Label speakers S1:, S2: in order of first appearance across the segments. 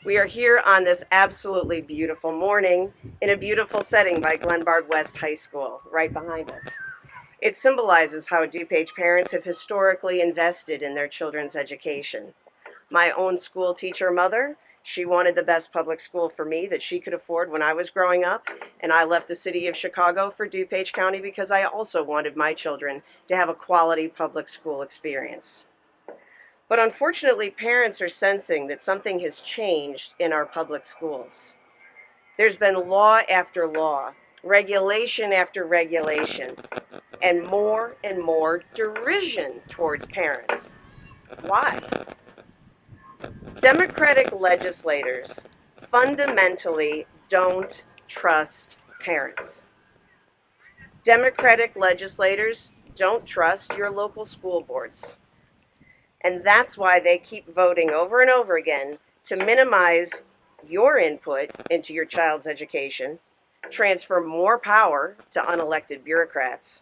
S1: We are here on this absolutely beautiful morning in a beautiful setting by Glenbard West High School, right behind us. It symbolizes how DuPage parents have historically invested in their children's education. My own school teacher mother, she wanted the best public school for me that she could afford when I was growing up, and I left the city of Chicago for DuPage County because I also wanted my children to have a quality public school experience. But unfortunately, parents are sensing that something has changed in our public schools. There's been law after law, regulation after regulation, and more derision towards parents. Why? Democratic legislators fundamentally don't trust parents. Democratic legislators don't trust your local school boards. And that's why they keep voting over and over again to minimize your input into your child's education, transfer more power to unelected bureaucrats,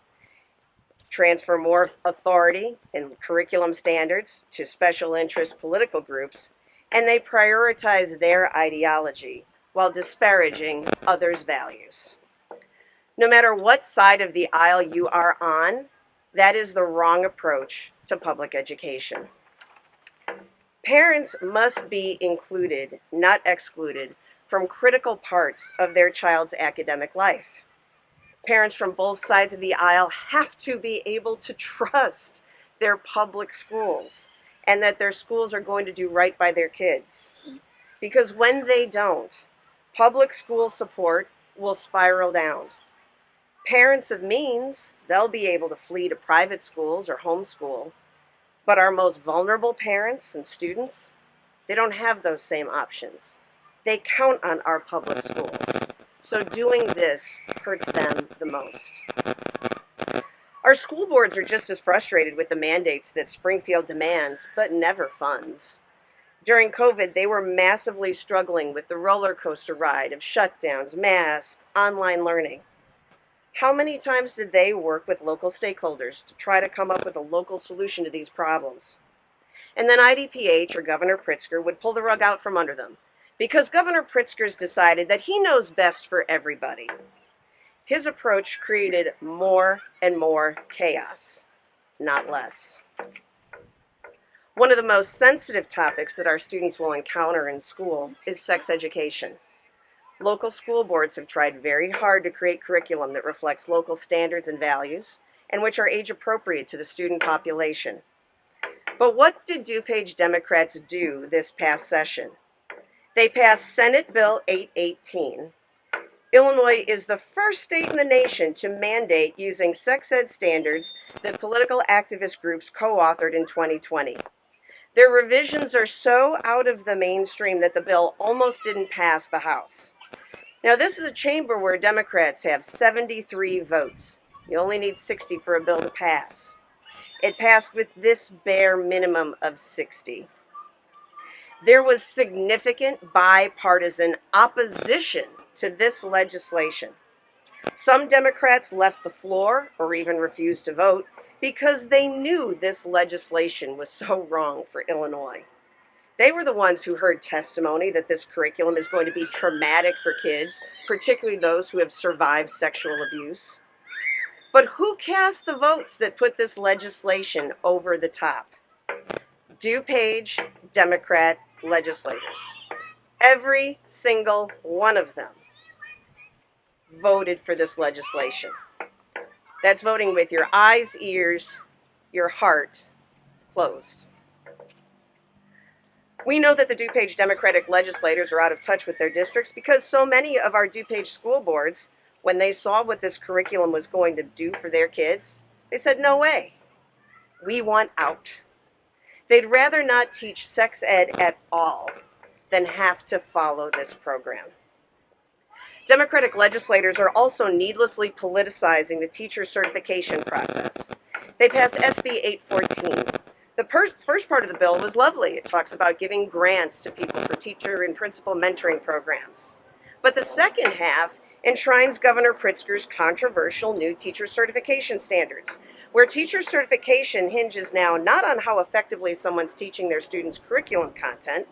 S1: transfer more authority and curriculum standards to special interest political groups, and they prioritize their ideology while disparaging others' values. No matter what side of the aisle you are on, that is the wrong approach to public education. Parents must be included, not excluded, from critical parts of their child's academic life. Parents from both sides of the aisle have to be able to trust their public schools and that their schools are going to do right by their kids. Because when they don't, public school support will spiral down. Parents of means, they'll be able to flee to private schools or homeschool, but our most vulnerable parents and students, they don't have those same options. They count on our public schools. So doing this hurts them the most. Our school boards are just as frustrated with the mandates that Springfield demands, but never funds. During COVID, they were massively struggling with the roller coaster ride of shutdowns, masks, online learning. How many times did they work with local stakeholders to try to come up with a local solution to these problems? And then IDPH or Governor Pritzker would pull the rug out from under them because Governor Pritzker's decided that he knows best for everybody. His approach created more and more chaos, not less. One of the most sensitive topics that our students will encounter in school is sex education. Local school boards have tried very hard to create curriculum that reflects local standards and values and which are age appropriate to the student population. But what did DuPage Democrats do this past session? They passed Senate Bill 818. Illinois is the first state in the nation to mandate using sex ed standards that political activist groups co-authored in 2020. Their revisions are so out of the mainstream that the bill almost didn't pass the House. Now, this is a chamber where Democrats have 73 votes. You only need 60 for a bill to pass. It passed with this bare minimum of 60. There was significant bipartisan opposition to this legislation. Some Democrats left the floor or even refused to vote because they knew this legislation was so wrong for Illinois. They were the ones who heard testimony that this curriculum is going to be traumatic for kids, particularly those who have survived sexual abuse. But who cast the votes that put this legislation over the top? DuPage Democrat legislators. Every single one of them voted for this legislation. That's voting with your eyes, ears, your heart closed. We know that the DuPage Democratic legislators are out of touch with their districts because so many of our DuPage school boards, when they saw what this curriculum was going to do for their kids, they said, no way. We want out. They'd rather not teach sex ed at all than have to follow this program. Democratic legislators are also needlessly politicizing the teacher certification process. They passed SB 814. The first part of the bill was lovely. It talks about giving grants to people for teacher and principal mentoring programs. But the second half enshrines Governor Pritzker's controversial new teacher certification standards, where teacher certification hinges now not on how effectively someone's teaching their students' curriculum content,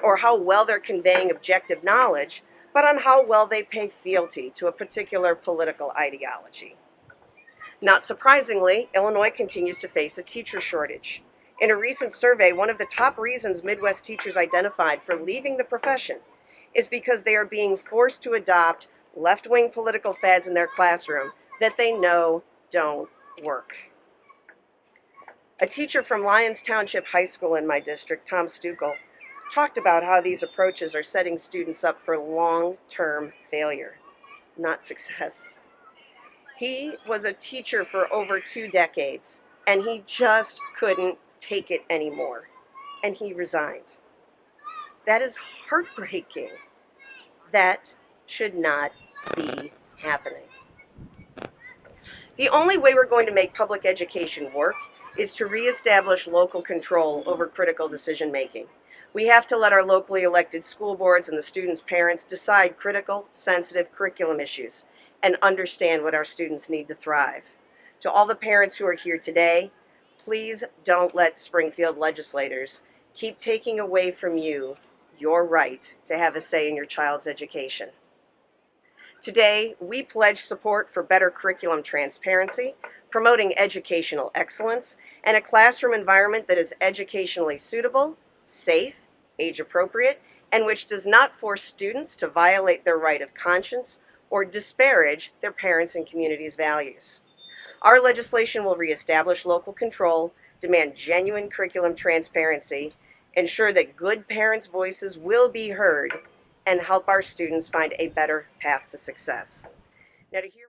S1: or how well they're conveying objective knowledge, but on how well they pay fealty to a particular political ideology. Not surprisingly, Illinois continues to face a teacher shortage. In a recent survey, one of the top reasons Midwest teachers identified for leaving the profession is because they are being forced to adopt left-wing political fads in their classroom that they know don't work. A teacher from Lyons Township High School in my district, Tom Stukel, talked about how these approaches are setting students up for long-term failure, not success. He was a teacher for over 2 decades, and he just couldn't take it anymore, and he resigned. That is heartbreaking. That should not be happening. The only way we're going to make public education work is to reestablish local control over critical decision making. We have to let our locally elected school boards and the students' parents decide critical, sensitive curriculum issues and understand what our students need to thrive. To all the parents who are here today, please don't let Springfield legislators keep taking away from you your right to have a say in your child's education. Today, we pledge support for better curriculum transparency, promoting educational excellence, and a classroom environment that is educationally suitable, safe, age-appropriate, and which does not force students to violate their right of conscience or disparage their parents' and community's values. Our legislation will reestablish local control, demand genuine curriculum transparency, ensure that good parents' voices will be heard, and help our students find a better path to success. Now, to hear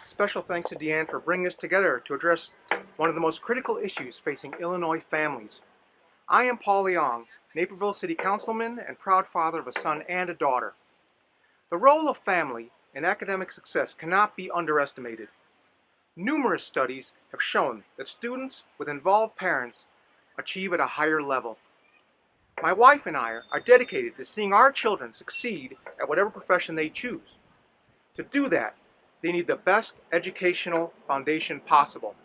S2: Special thanks to Deanne for bringing us together to address one of the most critical issues facing Illinois families. I am Paul Leong, Naperville City Councilman and proud father of a son and a daughter. The role of family in academic success cannot be underestimated. Numerous studies have shown that students with involved parents achieve at a higher level. My wife and I are dedicated to seeing our children succeed at whatever profession they choose. To do that, they need the best educational foundation possible.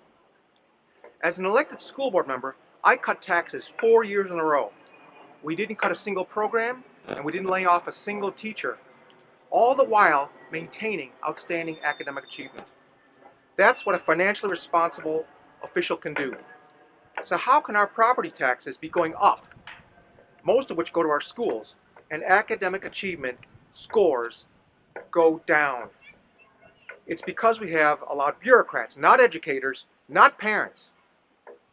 S2: As an elected school board member, I cut taxes 4 years in a row. We didn't cut a single program, and we didn't lay off a single teacher, all the while maintaining outstanding academic achievement. That's what a financially responsible official can do. So how can our property taxes be going up, most of which go to our schools, and academic achievement scores go down? It's because we have allowed bureaucrats, not educators, not parents,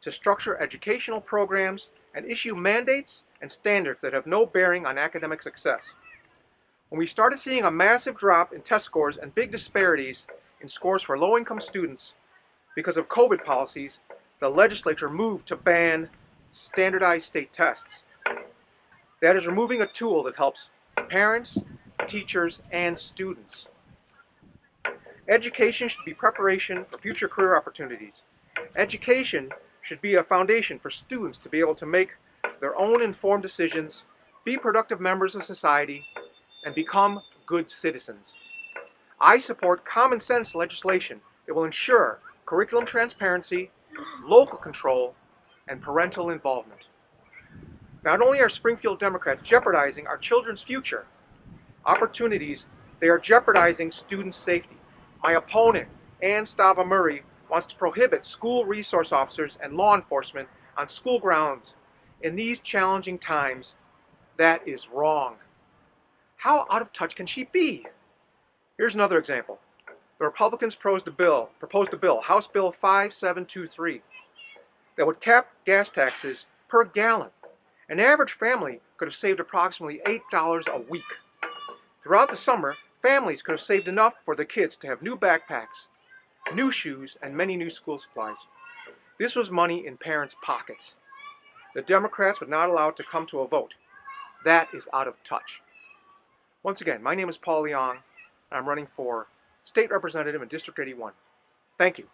S2: to structure educational programs and issue mandates and standards that have no bearing on academic success. When we started seeing a massive drop in test scores and big disparities in scores for low-income students because of COVID policies, the legislature moved to ban standardized state tests. That is removing a tool that helps parents, teachers, and students. Education should be preparation for future career opportunities. Education should be a foundation for students to be able to make their own informed decisions, be productive members of society, and become good citizens. I support common sense legislation that will ensure curriculum transparency, local control, and parental involvement. Not only are Springfield Democrats jeopardizing our children's future opportunities, they are jeopardizing student safety. My opponent, Ann Stava Murray, wants to prohibit school resource officers and law enforcement on school grounds in these challenging times. That is wrong. How out of touch can she be? Here's another example. The Republicans proposed a bill, House Bill 5723, that would cap gas taxes per gallon. An average family could have saved approximately $8 a week. Throughout the summer, families could have saved enough for their kids to have new backpacks, new shoes, and many new school supplies. This was money in parents' pockets. The Democrats would not allow it to come to a vote. That is out of touch. Once again, my name is Paul Leong, and I'm running for State Representative in District 81. Thank you.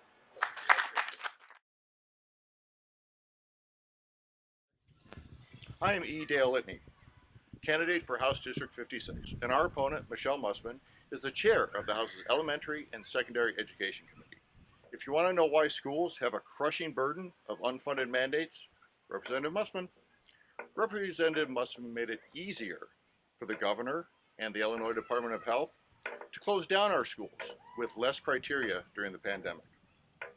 S3: I am E. Dale Litney, candidate for House District 56, and our opponent, Michelle Mussman, is the chair of the House's Elementary and Secondary Education Committee. If you want to know why schools have a crushing burden of unfunded mandates, Representative Musman made it easier for the governor and the Illinois Department of Health to close down our schools with less criteria during the pandemic.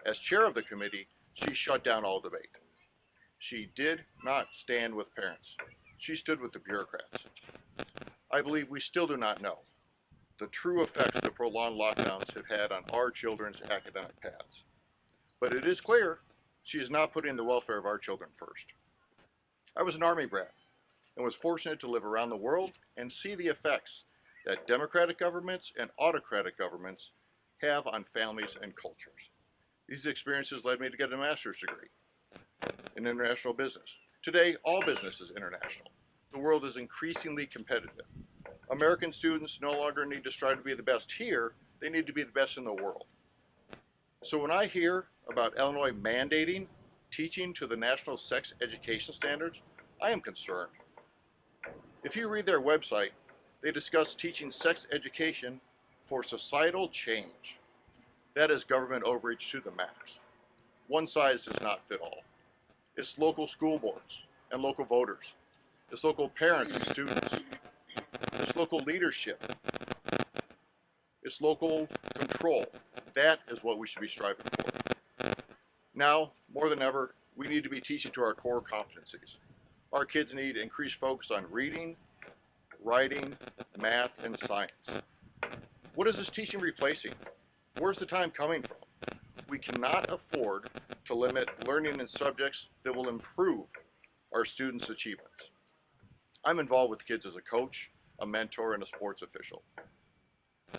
S3: As chair of the committee, she shut down all debate. She did not stand with parents. She stood with the bureaucrats. I believe we still do not know the true effects the prolonged lockdowns have had on our children's academic paths. But it is clear she is not putting the welfare of our children first. I was an Army brat and was fortunate to live around the world and see the effects that democratic governments and autocratic governments have on families and cultures. These experiences led me to get a master's degree in international business. Today, all business is international. The world is increasingly competitive. American students no longer need to strive to be the best here, they need to be the best in the world. So when I hear about Illinois mandating teaching to the national sex education standards, I am concerned. If you read their website, they discuss teaching sex education for societal change. That is government overreach to the max. One size does not fit all. It's local school boards and local voters. It's local parents and students. It's local leadership. It's local control. That is what we should be striving for. Now, more than ever, we need to be teaching to our core competencies. Our kids need increased focus on reading, writing, math, and science. What is this teaching replacing? Where's the time coming from? We cannot afford to limit learning in subjects that will improve our students' achievements. I'm involved with kids as a coach, a mentor, and a sports official.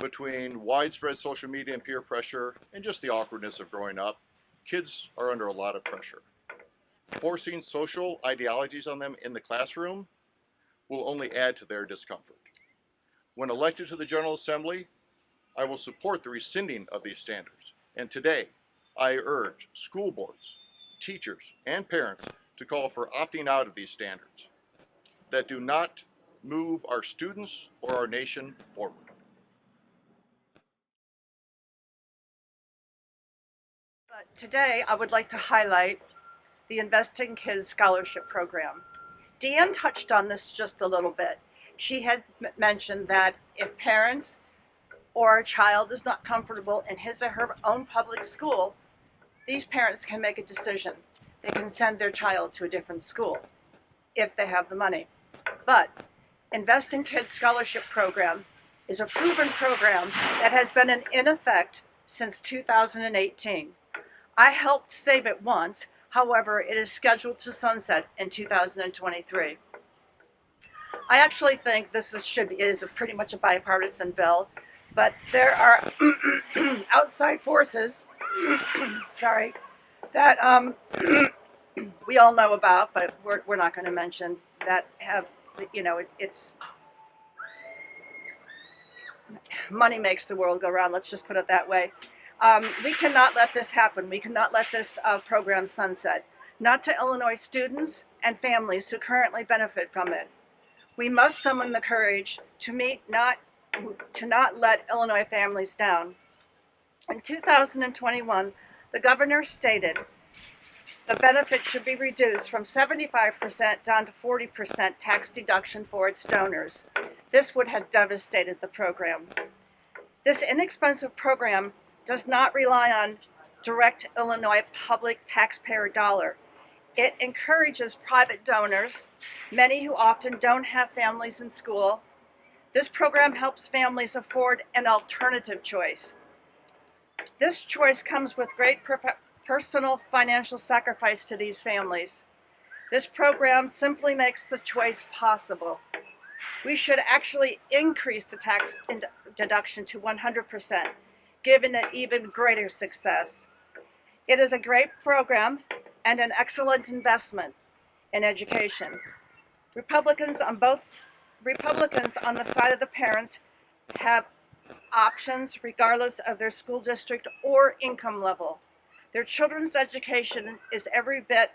S3: Between widespread social media and peer pressure, and just the awkwardness of growing up, kids are under a lot of pressure. Forcing social ideologies on them in the classroom will only add to their discomfort. When elected to the General Assembly, I will support the rescinding of these standards. And today, I urge school boards, teachers, and parents to call for opting out of these standards that do not move our students or our nation forward.
S4: But today, I would like to highlight the Investing Kids Scholarship Program. Deanne touched on this just a little bit. She had mentioned that if parents or a child is not comfortable in his or her own public school, these parents can make a decision. They can send their child to a different school if they have the money. But Investing Kids Scholarship Program is a proven program that has been in effect since 2018. I helped save it once, however, it is scheduled to sunset in 2023. I actually think this is pretty much a bipartisan bill, but there are outside forces, sorry, that we all know about, but we're not going to mention, that have, it's money makes the world go round. Let's just put it that way. We cannot let this happen. We cannot let this program sunset. Not to Illinois students and families who currently benefit from it. We must summon the courage to not let Illinois families down. In 2021, the governor stated the benefit should be reduced from 75% down to 40% tax deduction for its donors. This would have devastated the program. This inexpensive program does not rely on direct Illinois public taxpayer dollar. It encourages private donors, many who often don't have families in school. This program helps families afford an alternative choice. This choice comes with great personal financial sacrifice to these families. This program simply makes the choice possible. We should actually increase the tax deduction to 100%, giving it even greater success. It is a great program and an excellent investment in education. Republicans on the side of the parents have options regardless of their school district or income level. Their children's education is every bit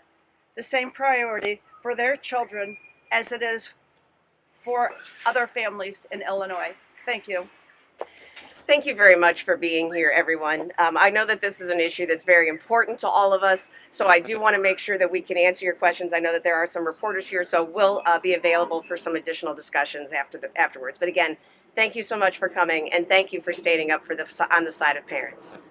S4: the same priority for their children as it is for other families in Illinois. Thank you.
S1: Thank you very much for being here, everyone. I know that this is an issue that's very important to all of us, so I do want to make sure that we can answer your questions. I know that there are some reporters here, so we'll be available for some additional discussions afterwards. But again, thank you so much for coming, and thank you for standing up for on the side of parents.